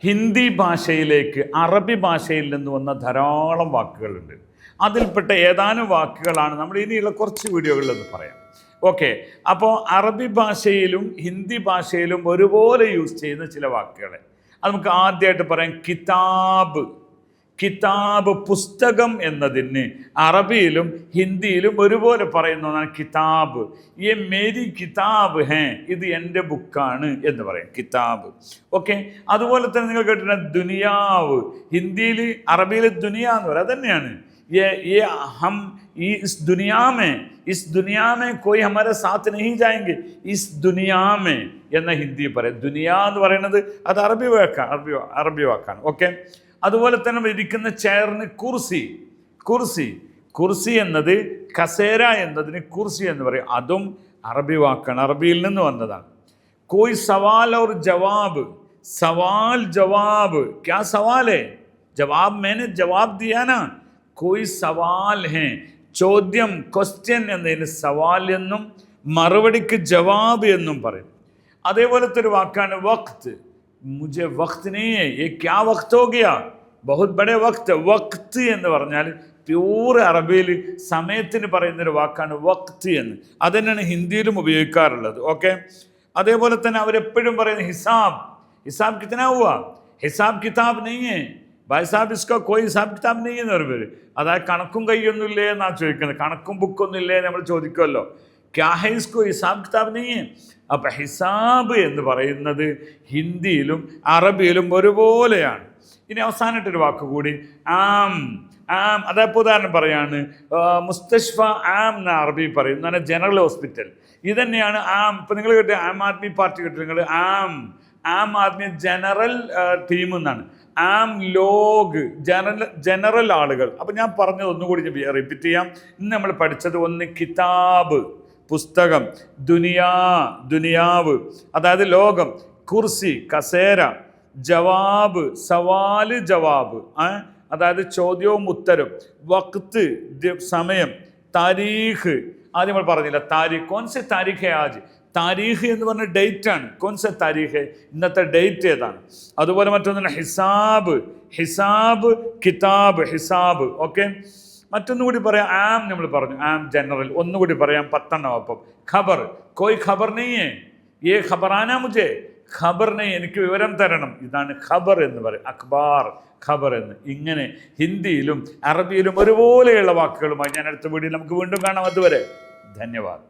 ഹിന്ദി ഭാഷയിലേക്ക് അറബി ഭാഷയിൽ നിന്ന് വന്ന ധാരാളം വാക്കുകളുണ്ട്. അതിൽപ്പെട്ട ഏതാനും വാക്കുകളാണ് നമ്മൾ ഇനിയുള്ള കുറച്ച് വീഡിയോകളിലൊന്ന് പറയാം. ഓക്കെ, അപ്പോൾ അറബി ഭാഷയിലും ഹിന്ദി ഭാഷയിലും ഒരുപോലെ യൂസ് ചെയ്യുന്ന ചില വാക്കുകളെ അത് നമുക്ക് ആദ്യമായിട്ട് പറയാം. കിതാബ്. കിതാബ് പുസ്തകം എന്നതിന് അറബിയിലും ഹിന്ദിയിലും ഒരുപോലെ പറയുന്നതാണ് കിതാബ്. ഈ മേരി കിതാബ് ഹേ, ഇത് എൻ്റെ ബുക്കാണ് എന്ന് പറയും കിതാബ്. ഓക്കെ, അതുപോലെ തന്നെ നിങ്ങൾ കേട്ടിട്ടുണ്ട് ദുനിയാവ്. ഹിന്ദിയിൽ അറബിയിൽ ദുനിയ എന്ന് പറയും, അത് തന്നെയാണ്. हम इस दुनिया में कोई हमारे साथ नहीं जाएंगे, इस दुनिया में എന്ന ഹിന്ദി പറയും. ദുനിയ എന്ന് പറയുന്നത് അത് അറബി വാക്കാണ്. ഓക്കെ, അതുപോലെ തന്നെ ഇരിക്കുന്ന ചെയറിന് കുർസി എന്നത് കസേര എന്നതിന് കുർസി എന്ന് പറയും. അതും അറബി വാക്കാണ്, അറബിയിൽ നിന്ന് വന്നതാണ്. कोई सवाल और जवाब, सवाल जवाब, क्या सवाल है, जवाब मैंने जवाब दिया ना. कोई सवाल है, ചോദ്യം ക്വസ്റ്റ്യൻ എന്നതിന് സവാൽ എന്നും മറുപടിക്ക് ജവാബ് എന്നും പറയും. അതേപോലത്തെ ഒരു വാക്കാണ് വഖ്ത്. മുझे वक्त नहीं है, ये क्या वक्त हो गया, बहुत बड़े वक्त. വഖ്ത് എന്ന് പറഞ്ഞാൽ പ്യൂർ അറബിയിൽ സമയത്തിന് പറയുന്നൊരു വാക്കാണ് വഖ്ത് എന്ന്. അതുതന്നെയാണ് ഹിന്ദിയിലും ഉപയോഗിക്കാറുള്ളത്. ഓക്കെ, അതേപോലെ തന്നെ അവരെപ്പോഴും പറയുന്നത് ഹിസാബ് കിतना हुआ, ഹിസാബ് കിതാബ് नहीं है ഭായ് സാബ്, ഇസ്കോ കോയി ഹിസാബ് കിതാബ് नहीं എന്ന് പറയുമ്പോൾ അതായത് കണക്കും കൈയൊന്നുമില്ലേ എന്നാണ് ചോദിക്കുന്നത്. കണക്കും ബുക്കൊന്നും ഇല്ലേ നമ്മൾ ചോദിക്കുമല്ലോ. ക്യാ ഹൈ ഇസ്കോ ഹിസാബ് കിതാബ് नहीं है. അപ്പം ഹിസാബ് എന്ന് പറയുന്നത് ഹിന്ദിയിലും അറബിയിലും ഒരുപോലെയാണ്. ഇനി അവസാനമായിട്ടൊരു വാക്ക് കൂടി, ആം. അതേപോലെ ഉദാഹരണം പറയാണ്, മുസ്തഷ്ഫ ആം എന്ന അറബി പറയും, എന്ന് പറഞ്ഞാൽ ജനറൽ ഹോസ്പിറ്റൽ. ഇത് ആം. ഇപ്പം നിങ്ങൾ കേട്ട് ആം ആദ്മി പാർട്ടി കേട്ടു നിങ്ങൾ, ആം ആദ്മി ജനറൽ ടീം എന്നാണ്. ആം ലോഗ് ജനറൽ ആളുകൾ. അപ്പം ഞാൻ പറഞ്ഞത് ഒന്നുകൂടി റിപ്പീറ്റ് ചെയ്യാം. ഇന്ന് നമ്മൾ പഠിച്ചത് ഒന്ന് കിതാബ് പുസ്തകം, ദുനിയാവ് അതായത് ലോകം, കുർസി കസേര, ജവാബ് സവാല് ജവാബ് അതായത് ചോദ്യവും ഉത്തരം, വഖ്ത് സമയം, താരീഖ് ആദ്യം നമ്മൾ പറഞ്ഞില്ല താരീഖ്, കോൺസെ താരീഖ് ആജ്, താരീഖ് എന്ന് പറഞ്ഞ ഡേറ്റ് ആണ്. കോൺസെ താരീഖ്, ഇന്നത്തെ ഡേറ്റ് ഏതാണ്. അതുപോലെ മറ്റൊന്നാണ് ഹിസാബ് കിതാബ് ഹിസാബ്. ഓക്കെ, മറ്റൊന്നുകൂടി പറയാം, ആം നമ്മൾ പറഞ്ഞു, ആം ജനറൽ. ഒന്നുകൂടി പറയാം 10 അപ്പം. ഖബർ, കോയി ഖബർ നെയ്യേ, ഏ ഖബറാനാ മുझे, ഖബർ നെയ്യ്, എനിക്ക് വിവരം തരണം, ഇതാണ് ഖബർ എന്ന് പറയും. അഖ്ബാർ, ഖബർ എന്ന്. ഇങ്ങനെ ഹിന്ദിയിലും അറബിയിലും ഒരുപോലെയുള്ള വാക്കുകളുമായി ഞാൻ അടുത്ത വീഡിയോയിൽ നമുക്ക് വീണ്ടും കാണാം. അതുവരെ ധന്യവാദം.